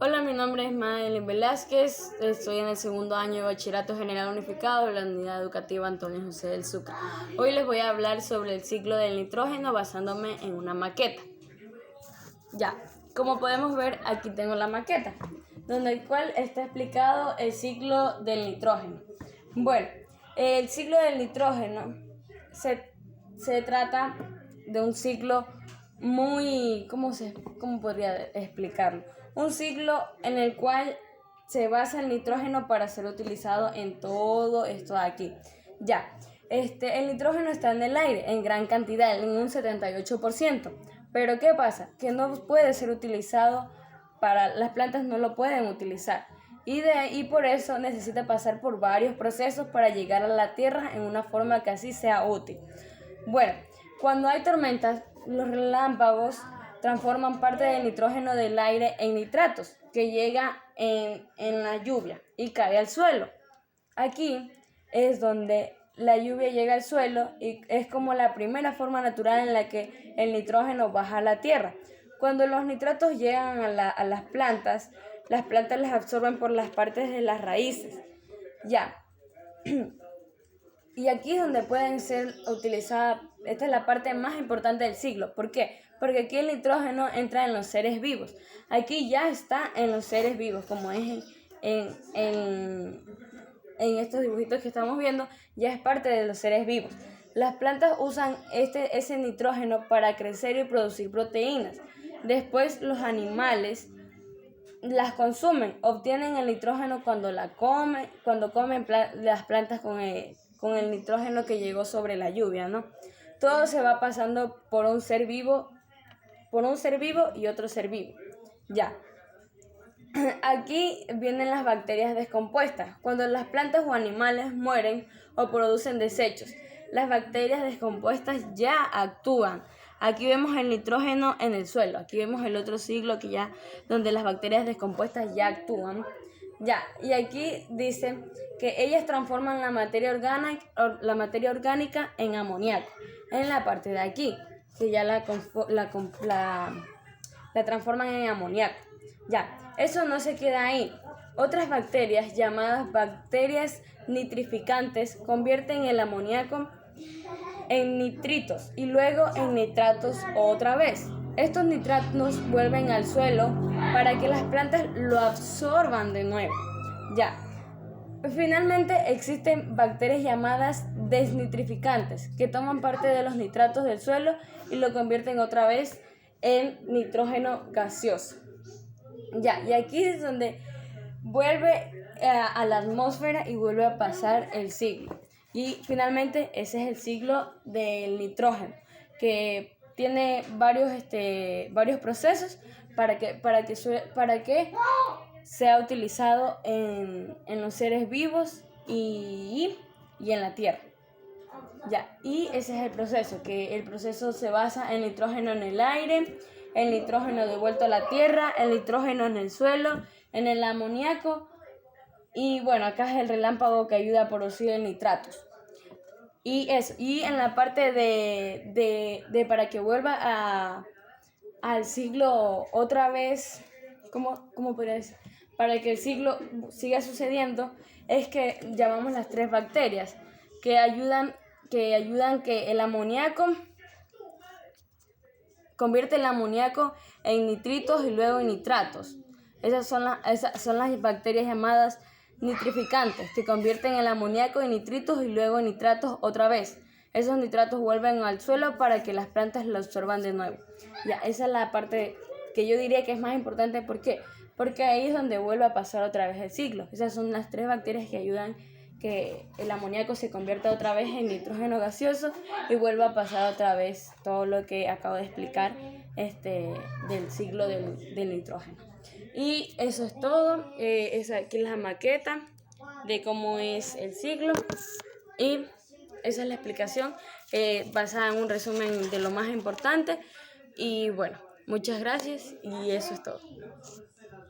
Hola, mi nombre es Madeline Velázquez, estoy en el segundo año de Bachillerato General Unificado de la Unidad Educativa Antonio José del Sucre. Hoy les voy a hablar sobre el ciclo del nitrógeno basándome en una maqueta. Ya, como podemos ver, aquí tengo la maqueta, donde el cual está explicado el ciclo del nitrógeno. Bueno, el ciclo del nitrógeno se trata de un ciclo muy, ¿cómo podría explicarlo? Un ciclo en el cual se basa el nitrógeno para ser utilizado en todo esto de aquí. Ya, el nitrógeno está en el aire en gran cantidad, en un 78%. Pero ¿qué pasa? Que no puede ser utilizado las plantas no lo pueden utilizar. Y por eso necesita pasar por varios procesos para llegar a la tierra en una forma que así sea útil. Bueno, cuando hay tormentas, los relámpagos transforman parte del nitrógeno del aire en nitratos, que llega en la lluvia y cae al suelo. Aquí es donde la lluvia llega al suelo y es como la primera forma natural en la que el nitrógeno baja a la tierra. Cuando los nitratos llegan a las plantas las absorben por las partes de las raíces. Ya. Y aquí es donde pueden ser utilizadas, esta es la parte más importante del ciclo. ¿Por qué? Porque aquí el nitrógeno entra en los seres vivos. Aquí ya está en los seres vivos, como es en estos dibujitos que estamos viendo, ya es parte de los seres vivos. Las plantas usan ese nitrógeno para crecer y producir proteínas. Después los animales las consumen, obtienen el nitrógeno cuando comen las plantas con el nitrógeno que llegó sobre la lluvia, ¿no? Todo se va pasando por un ser vivo y otro ser vivo. Ya. Aquí vienen las bacterias descompuestas. Cuando las plantas o animales mueren o producen desechos, las bacterias descompuestas ya actúan. Aquí vemos el nitrógeno en el suelo. Aquí vemos el otro ciclo donde las bacterias descompuestas ya actúan. Ya, y aquí dice que ellas transforman la materia orgánica en amoníaco. En la parte de aquí, que ya la transforman en amoníaco. Ya, eso no se queda ahí. Otras bacterias, llamadas bacterias nitrificantes, convierten el amoníaco en nitritos y luego en nitratos otra vez. Estos nitratos vuelven al suelo para que las plantas lo absorban de nuevo. Ya. Finalmente existen bacterias llamadas desnitrificantes que toman parte de los nitratos del suelo y lo convierten otra vez en nitrógeno gaseoso. Ya, y aquí es donde vuelve a la atmósfera y vuelve a pasar el ciclo. Y finalmente ese es el ciclo del nitrógeno, que tiene varios procesos para que sea utilizado en los seres vivos y en la tierra. Ya, y ese es el proceso, que el proceso se basa en nitrógeno en el aire, el nitrógeno devuelto a la tierra, el nitrógeno en el suelo, en el amoníaco, y bueno, acá es el relámpago que ayuda a producir el nitratos. Y en la parte de para que vuelva al ciclo otra vez, ¿cómo podría decir? Para que el ciclo siga sucediendo, es que llamamos las tres bacterias que ayudan que el amoníaco convierte el amoníaco en nitritos y luego en nitratos. Esas son las bacterias llamadas nitrificantes, que convierten el amoníaco en nitritos y luego en nitratos otra vez. Esos nitratos vuelven al suelo para que las plantas lo absorban de nuevo. Ya, esa es la parte que yo diría que es más importante. ¿Por qué? Porque ahí es donde vuelve a pasar otra vez el ciclo. Esas son las tres bacterias que ayudan que el amoníaco se convierta otra vez en nitrógeno gaseoso y vuelva a pasar otra vez todo lo que acabo de explicar del ciclo del nitrógeno. Y eso es todo. Aquí es la maqueta de cómo es el ciclo y esa es la explicación basada en un resumen de lo más importante. Y bueno, muchas gracias y eso es todo.